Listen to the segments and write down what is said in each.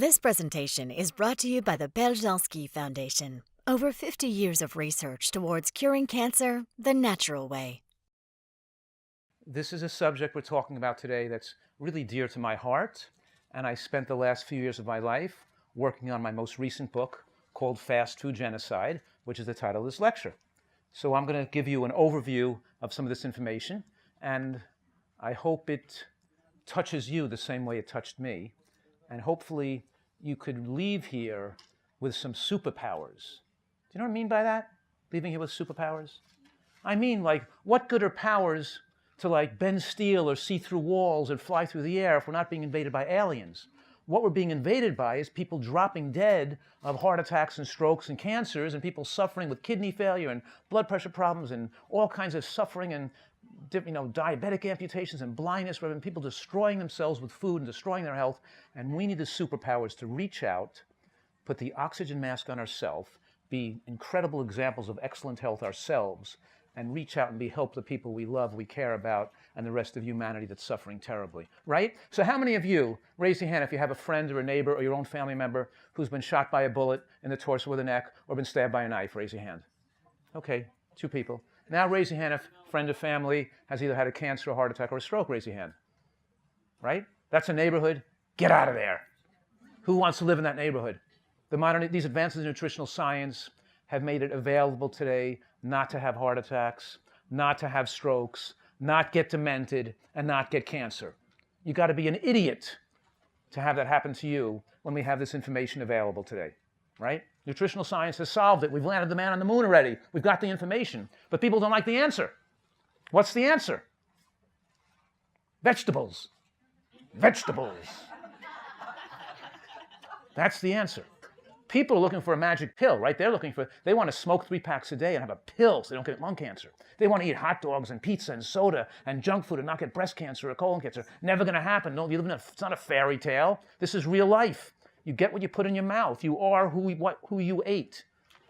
This presentation is brought to you by the Beljanski Foundation. Over 50 years of research towards curing cancer the natural way. This is a subject we're talking about today that's really dear to my heart, and I spent the last few years of my life working on my most recent book called Fast Food Genocide, which is the title of this lecture. So I'm going to give you an overview of some of this information, and I hope it touches you the same way it touched me, and hopefully you could leave here with some superpowers. Do you know what I mean by that? Leaving here with superpowers? I mean, like, what good are powers to, like, bend steel or see through walls and fly through the air if we're not being invaded by aliens? What we're being invaded by is people dropping dead of heart attacks and strokes and cancers, and people suffering with kidney failure and blood pressure problems and all kinds of suffering and diabetic amputations and blindness, and people destroying themselves with food and destroying their health. And we need the superpowers to reach out, put the oxygen mask on ourselves, be incredible examples of excellent health ourselves, and reach out and help the people we love, we care about, and the rest of humanity that's suffering terribly, right? So how many of you, raise your hand if you have a friend or a neighbor or your own family member who's been shot by a bullet in the torso or the neck or been stabbed by a knife? Raise your hand. Okay, 2 people. Now raise your hand if a friend or family has either had a cancer, a heart attack, or a stroke. Raise your hand. Right? That's a neighborhood. Get out of there. Who wants to live in that neighborhood? These advances in nutritional science have made it available today not to have heart attacks, not to have strokes, not get demented, and not get cancer. You got to be an idiot to have that happen to you when we have this information available today, right? Nutritional science has solved it. We've landed the man on the moon already. We've got the information. But people don't like the answer. What's the answer? Vegetables. Vegetables. That's the answer. People are looking for a magic pill, right? They want to smoke 3 packs a day and have a pill so they don't get lung cancer. They want to eat hot dogs and pizza and soda and junk food and not get breast cancer or colon cancer. Never going to happen. It's not a fairy tale. This is real life. You get what you put in your mouth. You are who you ate,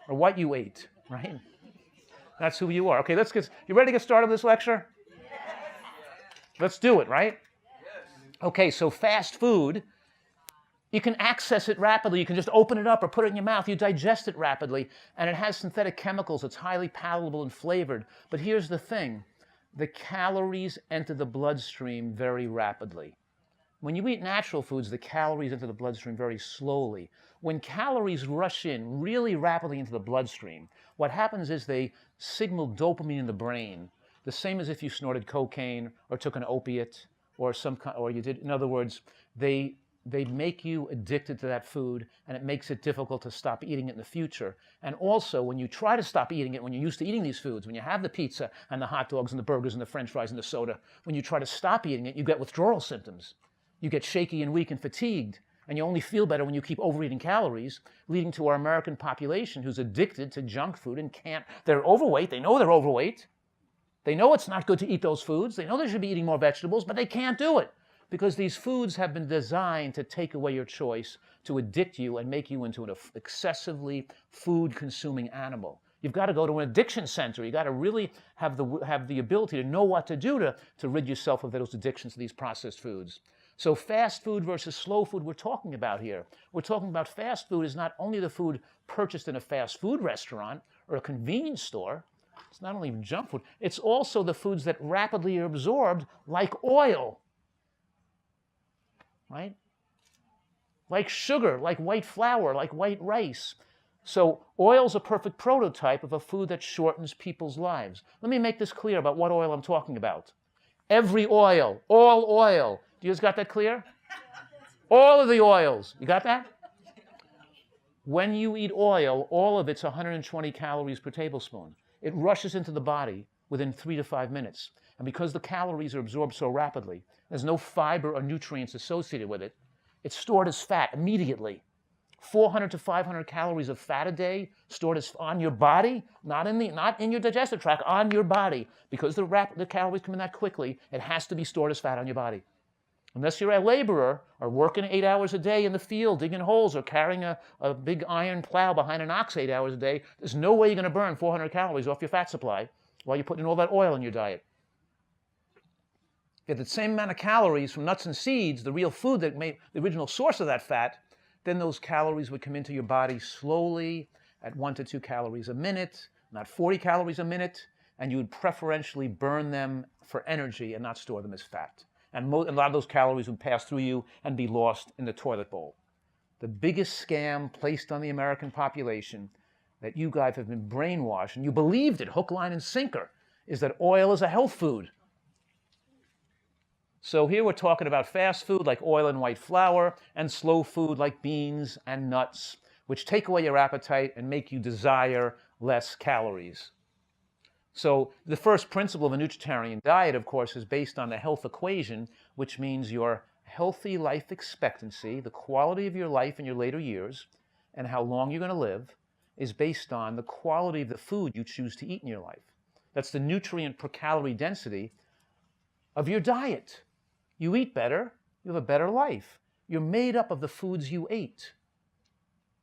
or what you ate, right? That's who you are. Okay, you ready to get started with this lecture? Yes. Let's do it, right? Yes. Okay, so fast food, you can access it rapidly. You can just open it up or put it in your mouth. You digest it rapidly, and it has synthetic chemicals. It's highly palatable and flavored. But here's the thing. The calories enter the bloodstream very rapidly. When you eat natural foods, the calories enter the bloodstream very slowly. When calories rush in really rapidly into the bloodstream, what happens is they signal dopamine in the brain, the same as if you snorted cocaine or took an opiate or you did. In other words, they make you addicted to that food, and it makes it difficult to stop eating it in the future. And also, when you try to stop eating it, when you're used to eating these foods, when you have the pizza and the hot dogs and the burgers and the french fries and the soda, when you try to stop eating it, you get withdrawal symptoms. You get shaky and weak and fatigued, and you only feel better when you keep overeating calories, leading to our American population who's addicted to junk food and they're overweight. They know they're overweight. They know it's not good to eat those foods. They know they should be eating more vegetables, but they can't do it because these foods have been designed to take away your choice, to addict you and make you into an excessively food-consuming animal. You've got to go to an addiction center. You've got to really have the ability to know what to do to rid yourself of those addictions to these processed foods. So fast food versus slow food we're talking about here. We're talking about fast food is not only the food purchased in a fast food restaurant or a convenience store. It's not only junk food. It's also the foods that rapidly are absorbed, like oil, right? Like sugar, like white flour, like white rice. So oil's a perfect prototype of a food that shortens people's lives. Let me make this clear about what oil I'm talking about. Every oil, all oil. You just got that clear? All of the oils. You got that? When you eat oil, all of it's 120 calories per tablespoon. It rushes into the body within 3 to 5 minutes. And because the calories are absorbed so rapidly, there's no fiber or nutrients associated with it. It's stored as fat immediately. 400 to 500 calories of fat a day stored on your body, not in your digestive tract, on your body. Because the calories come in that quickly, it has to be stored as fat on your body. Unless you're a laborer or working 8 hours a day in the field, digging holes or carrying a big iron plow behind an ox 8 hours a day, there's no way you're going to burn 400 calories off your fat supply while you're putting all that oil in your diet. Get the same amount of calories from nuts and seeds, the real food that made the original source of that fat, then those calories would come into your body slowly at 1 to 2 calories a minute, not 40 calories a minute, and you would preferentially burn them for energy and not store them as fat. And a lot of those calories would pass through you and be lost in the toilet bowl. The biggest scam placed on the American population that you guys have been brainwashed, and you believed it, hook, line, and sinker, is that oil is a health food. So here we're talking about fast food like oil and white flour, and slow food like beans and nuts, which take away your appetite and make you desire less calories. So the first principle of a Nutritarian diet, of course, is based on the health equation, which means your healthy life expectancy, the quality of your life in your later years, and how long you're going to live, is based on the quality of the food you choose to eat in your life. That's the nutrient per calorie density of your diet. You eat better, you have a better life. You're made up of the foods you ate.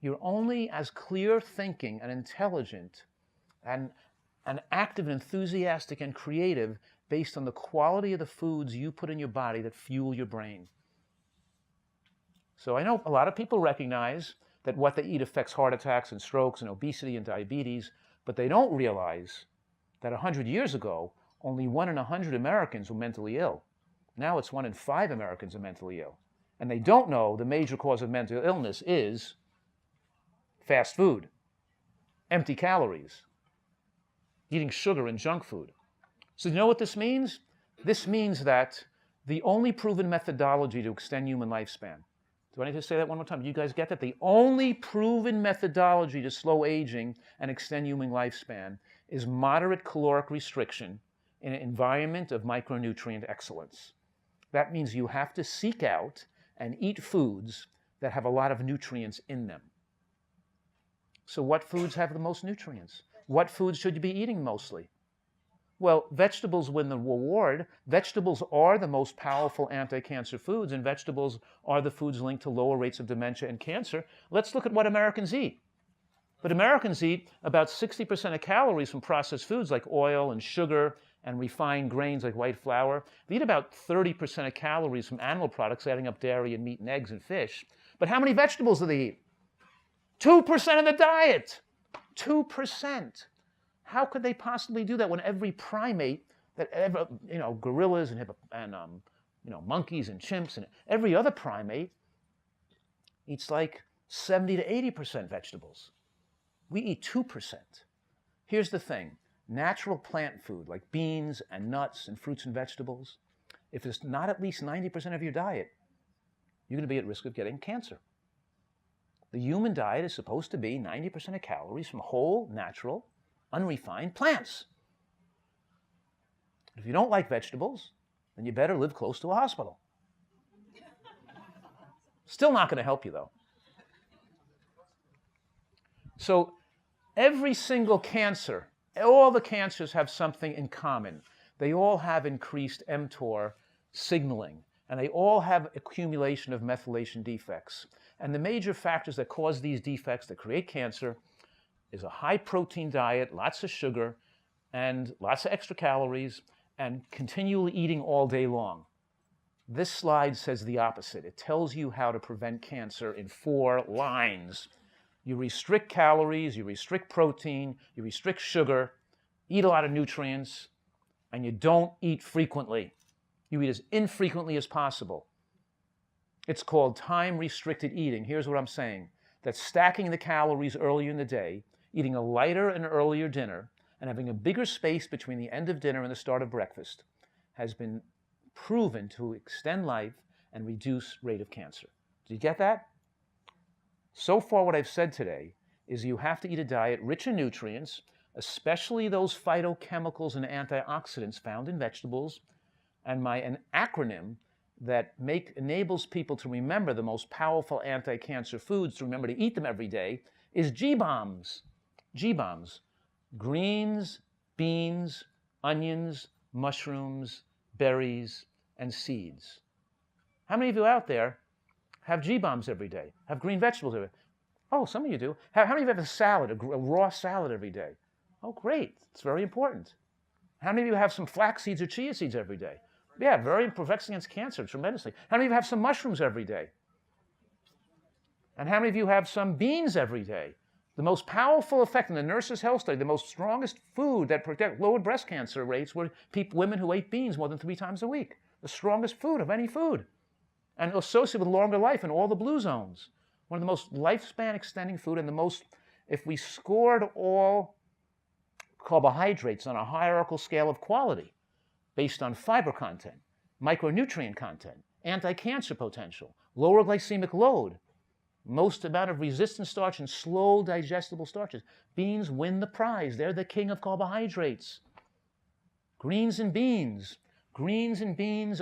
You're only as clear thinking and intelligent and active and enthusiastic and creative based on the quality of the foods you put in your body that fuel your brain. So I know a lot of people recognize that what they eat affects heart attacks and strokes and obesity and diabetes, but they don't realize that 100 years ago, only 1 in 100 Americans were mentally ill. Now it's 1 in 5 Americans are mentally ill. And they don't know the major cause of mental illness is fast food, empty calories, eating sugar and junk food. So you know what this means? This means that the only proven methodology to extend human lifespan, do I need to say that one more time? Do you guys get that? The only proven methodology to slow aging and extend human lifespan is moderate caloric restriction in an environment of micronutrient excellence. That means you have to seek out and eat foods that have a lot of nutrients in them. So what foods have the most nutrients? What foods should you be eating mostly? Well, vegetables win the award. Vegetables are the most powerful anti-cancer foods, and vegetables are the foods linked to lower rates of dementia and cancer. Let's look at what Americans eat. But Americans eat about 60% of calories from processed foods like oil and sugar and refined grains like white flour. They eat about 30% of calories from animal products, adding up dairy and meat and eggs and fish. But how many vegetables do they eat? 2% of the diet. 2%. How could they possibly do that when every primate that ever, gorillas and monkeys and chimps and every other primate eats like 70 to 80% vegetables? We eat 2%. Here's the thing. Natural plant food like beans and nuts and fruits and vegetables, if it's not at least 90% of your diet, you're going to be at risk of getting cancer. The human diet is supposed to be 90% of calories from whole, natural, unrefined plants. If you don't like vegetables, then you better live close to a hospital. Still not going to help you, though. So every single cancer, all the cancers have something in common. They all have increased mTOR signaling, and they all have accumulation of methylation defects. And the major factors that cause these defects that create cancer is a high-protein diet, lots of sugar, and lots of extra calories, and continually eating all day long. This slide says the opposite. It tells you how to prevent cancer in 4 lines. You restrict calories, you restrict protein, you restrict sugar, eat a lot of nutrients, and you don't eat frequently. You eat as infrequently as possible. It's called time-restricted eating. Here's what I'm saying. That's stacking the calories earlier in the day, eating a lighter and earlier dinner, and having a bigger space between the end of dinner and the start of breakfast has been proven to extend life and reduce rate of cancer. Do you get that? So far, what I've said today is you have to eat a diet rich in nutrients, especially those phytochemicals and antioxidants found in vegetables, and an acronym that enables people to remember the most powerful anti-cancer foods, to remember to eat them every day, is G-BOMBs. G-BOMBs. Greens, beans, onions, mushrooms, berries, and seeds. How many of you out there have G-BOMBs every day? Have green vegetables every day? Oh, some of you do. How many of you have a salad, a raw salad every day? Oh, great. It's very important. How many of you have some flax seeds or chia seeds every day? Yeah, very protects against cancer tremendously. How many of you have some mushrooms every day? And how many of you have some beans every day? The most powerful effect in the Nurses' Health Study, the most strongest food that lowered breast cancer rates were women who ate beans more than 3 times a week. The strongest food of any food. And associated with longer life in all the blue zones. One of the most lifespan extending food and the most, if we scored all carbohydrates on a hierarchical scale of quality based on fiber content, micronutrient content, anti-cancer potential, lower glycemic load, most amount of resistant starch and slow digestible starches. Beans win the prize. They're the king of carbohydrates. Greens and beans,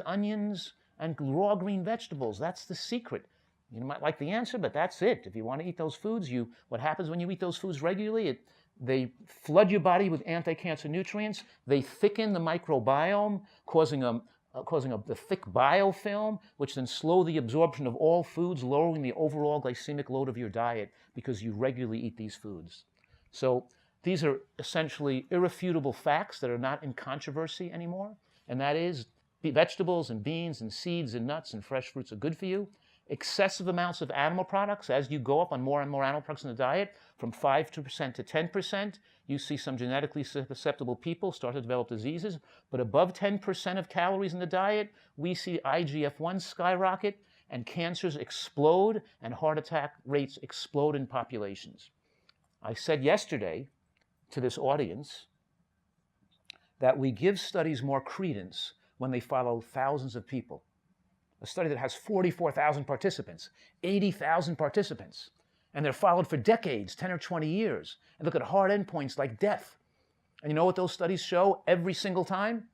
onions, and raw green vegetables. That's the secret. You might like the answer, but that's it. If you want to eat those foods, what happens when you eat those foods regularly? They flood your body with anti-cancer nutrients. They thicken the microbiome, causing the thick biofilm, which then slow the absorption of all foods, lowering the overall glycemic load of your diet because you regularly eat these foods. So these are essentially irrefutable facts that are not in controversy anymore, and that is vegetables and beans and seeds and nuts and fresh fruits are good for you. Excessive amounts of animal products, as you go up on more and more animal products in the diet, from 5% to 10%, you see some genetically susceptible people start to develop diseases. But above 10% of calories in the diet, we see IGF-1 skyrocket and cancers explode and heart attack rates explode in populations. I said yesterday to this audience that we give studies more credence when they follow thousands of people. A study that has 44,000 participants, 80,000 participants, and they're followed for decades, 10 or 20 years, and look at hard endpoints like death. And you know what those studies show every single time?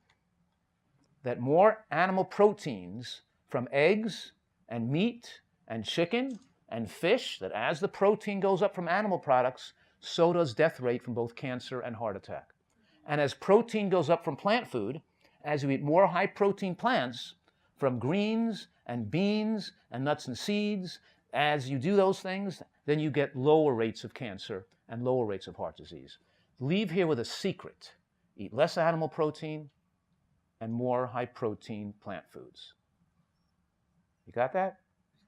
That more animal proteins from eggs and meat and chicken and fish, that as the protein goes up from animal products, so does death rate from both cancer and heart attack. And as protein goes up from plant food, as you eat more high-protein plants, from greens and beans and nuts and seeds, as you do those things, then you get lower rates of cancer and lower rates of heart disease. Leave here with a secret. Eat less animal protein and more high-protein plant foods. You got that?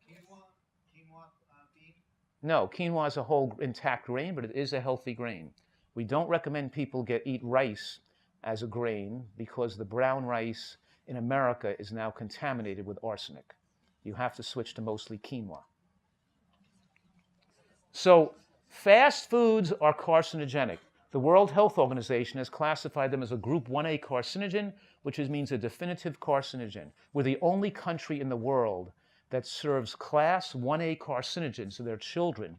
Quinoa bean? No, quinoa is a whole intact grain, but it is a healthy grain. We don't recommend people eat rice as a grain because the brown rice in America is now contaminated with arsenic. You have to switch to mostly quinoa. So fast foods are carcinogenic. The World Health Organization has classified them as a group 1A carcinogen, which means a definitive carcinogen. We're the only country in the world that serves class 1A carcinogens to their children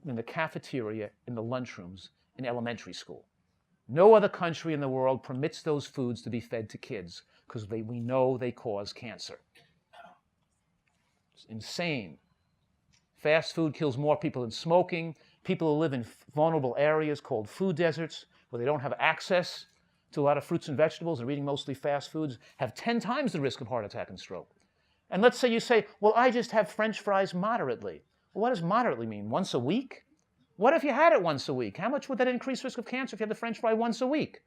in the cafeteria, in the lunchrooms, in elementary school. No other country in the world permits those foods to be fed to kids because we know they cause cancer. It's insane. Fast food kills more people than smoking. People who live in vulnerable areas called food deserts, where they don't have access to a lot of fruits and vegetables and are eating mostly fast foods, have 10 times the risk of heart attack and stroke. And let's say you say, well, I just have French fries moderately. Well, what does moderately mean? Once a week? What if you had it once a week? How much would that increase risk of cancer if you had the French fry once a week?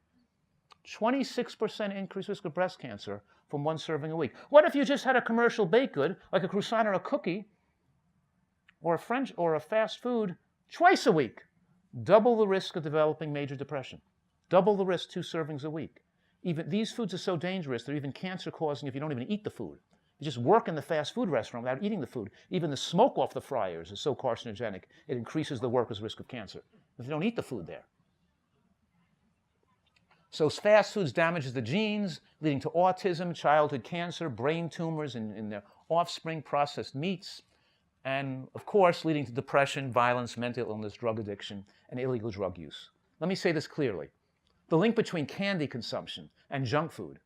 26% increased risk of breast cancer from one serving a week. What if you just had a commercial baked good, like a croissant or a cookie, or a fast food, twice a week? Double the risk of developing major depression. Double the risk, 2 servings a week. Even these foods are so dangerous, they're even cancer-causing if you don't even eat the food. You just work in the fast food restaurant without eating the food. Even the smoke off the fryers is so carcinogenic, it increases the worker's risk of cancer if you don't eat the food there. So fast foods damages the genes, leading to autism, childhood cancer, brain tumors in their offspring, processed meats, and of course leading to depression, violence, mental illness, drug addiction, and illegal drug use. Let me say this clearly. The link between candy consumption and junk food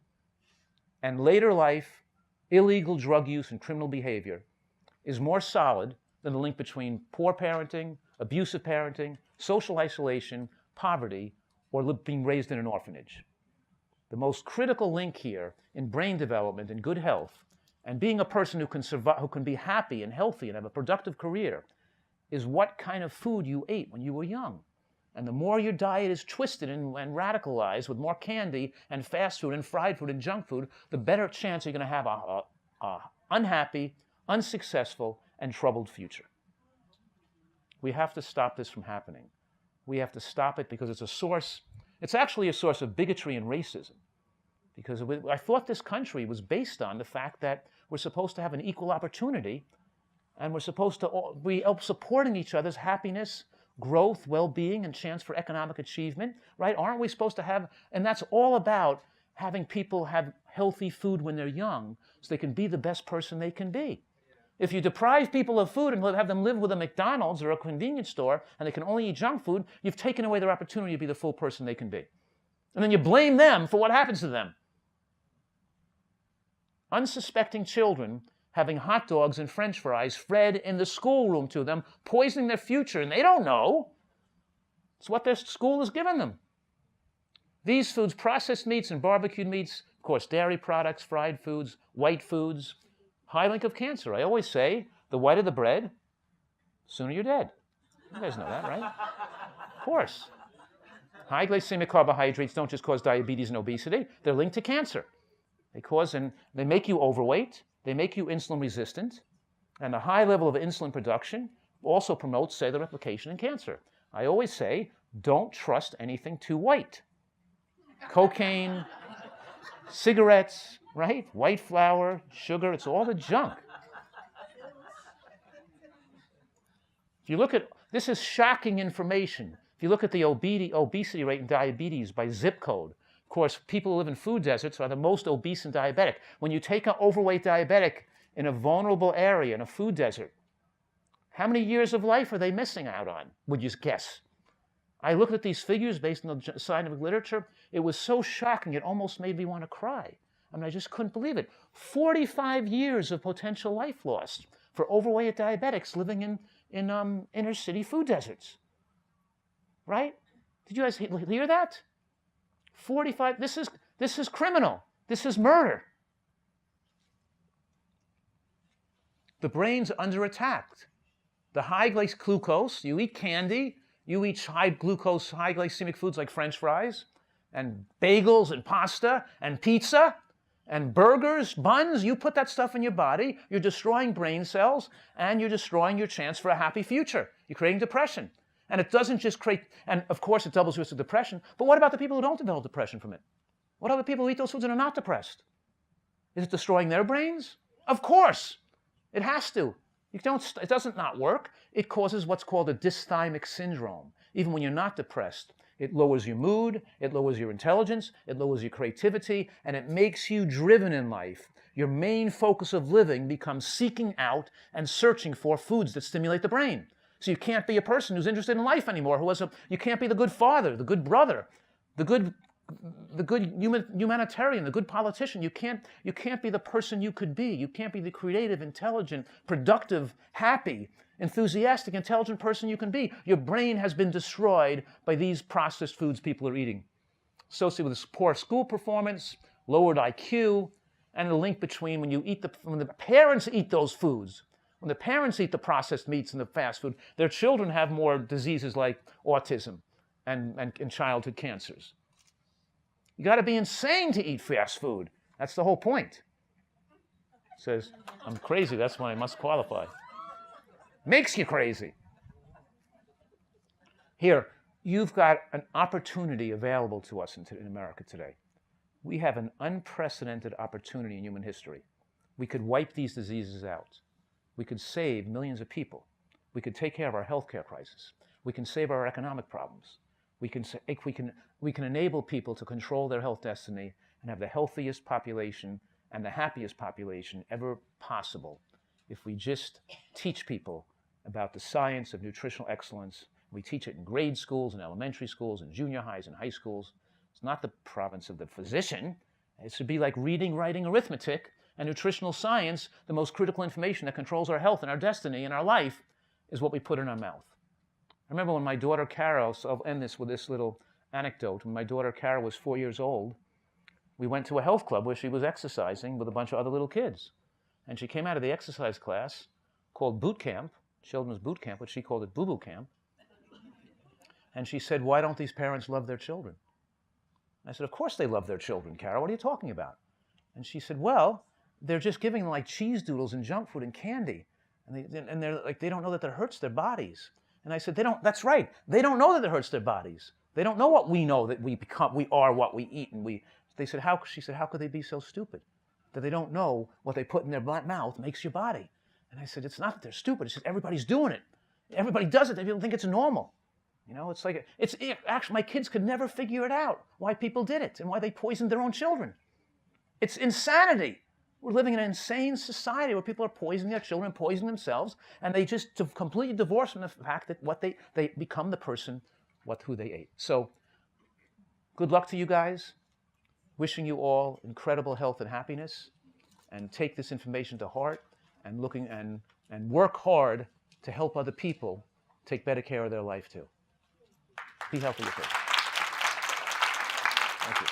and later life, illegal drug use and criminal behavior is more solid than the link between poor parenting, abusive parenting, social isolation, poverty, or being raised in an orphanage. The most critical link here in brain development and good health and being a person who can survive, who can be happy and healthy and have a productive career is what kind of food you ate when you were young. And the more your diet is twisted and radicalized with more candy and fast food and fried food and junk food, the better chance you're going to have a unhappy, unsuccessful, and troubled future. We have to stop this from happening. We have to stop it because it's actually a source of bigotry and racism. Because I thought this country was based on the fact that we're supposed to have an equal opportunity and we're supposed to be supporting each other's happiness, growth, well-being, and chance for economic achievement, right? Aren't we supposed to have, and that's all about having people have healthy food when they're young so they can be the best person they can be. If you deprive people of food and have them live with a McDonald's or a convenience store and they can only eat junk food, you've taken away their opportunity to be the full person they can be. And then you blame them for what happens to them. Unsuspecting children having hot dogs and French fries fed in the schoolroom to them, poisoning their future, and they don't know. It's what their school has given them. These foods, processed meats and barbecued meats, of course, dairy products, fried foods, white foods, high link of cancer. I always say, the whiter the bread, the sooner you're dead. You guys know that, right? Of course. High glycemic carbohydrates don't just cause diabetes and obesity. They're linked to cancer. They make you overweight. They make you insulin resistant. And the high level of insulin production also promotes cellular replication in cancer. I always say, don't trust anything too white. Cocaine, cigarettes, right? White flour, sugar, it's all the junk. If you look at, this is shocking information. If you look at the obesity rate and diabetes by zip code, of course, people who live in food deserts are the most obese and diabetic. When you take an overweight diabetic in a vulnerable area, in a food desert, how many years of life are they missing out on, would you guess? I looked at these figures based on the scientific literature. It was so shocking, it almost made me want to cry. I mean, I just couldn't believe it. 45 years of potential life lost for overweight diabetics living in inner city food deserts. Right? Did you guys hear that? 45, this is criminal. This is murder. The brain's under attack. The high glucose, you eat candy, you eat high glucose, high glycemic foods like French fries, and bagels, and pasta, and pizza, and burgers, buns, you put that stuff in your body, you're destroying brain cells, and you're destroying your chance for a happy future. You're creating depression. And it doesn't just create, and of course it doubles risk of depression, but what about the people who don't develop depression from it? What about the people who eat those foods and are not depressed? Is it destroying their brains? Of course. It has to. It doesn't not work. It causes what's called a dysthymic syndrome. Even when you're not depressed, it lowers your mood, it lowers your intelligence, it lowers your creativity, and it makes you driven in life. Your main focus of living becomes seeking out and searching for foods that stimulate the brain. So you can't be a person who's interested in life anymore. You can't be the good father, the good brother, the good humanitarian, the good politician. You can't be the person you could be. You can't be the creative, intelligent, productive, happy, enthusiastic, intelligent person you can be. Your brain has been destroyed by these processed foods people are eating. Associated with poor school performance, lowered IQ, and the link between when the parents eat those foods. When the parents eat the processed meats and the fast food, their children have more diseases like autism and childhood cancers. You got to be insane to eat fast food. That's the whole point. It says, I'm crazy, that's why I must qualify. Makes you crazy. Here, you've got an opportunity available to us in America today. We have an unprecedented opportunity in human history. We could wipe these diseases out. We could save millions of people. We could take care of our healthcare crisis. We can save our economic problems. We can enable people to control their health destiny and have the healthiest population and the happiest population ever possible if we just teach people about the science of nutritional excellence. We teach it in grade schools and elementary schools and junior highs and high schools. It's not the province of the physician. It should be like reading, writing, arithmetic, and nutritional science. The most critical information that controls our health and our destiny and our life is what we put in our mouth. I remember when my daughter Carol, so I'll end this with this little anecdote. When my daughter Carol was 4 years old, we went to a health club where she was exercising with a bunch of other little kids. And she came out of the exercise class called boot camp, children's boot camp, but she called it boo-boo camp. And she said, why don't these parents love their children? I said, of course they love their children, Carol. What are you talking about? And she said, well, they're just giving them like cheese doodles and junk food and candy. And they're like, they don't know that hurts their bodies. And I said, that's right. They don't know that it hurts their bodies. They don't know what we know, that we are what we eat. And they said, she said, how could they be so stupid? That they don't know what they put in their mouth makes your body. And I said, it's not that they're stupid. It's just everybody's doing it. Everybody does it. They don't think it's normal. It's like, actually, my kids could never figure it out, why people did it and why they poisoned their own children. It's insanity. We're living in an insane society where people are poisoning their children, poisoning themselves, and they just completely divorce from the fact that they become the person, who they ate. So, good luck to you guys. Wishing you all incredible health and happiness, and take this information to heart, and work hard to help other people take better care of their life too. Be healthy yourself. Thank you.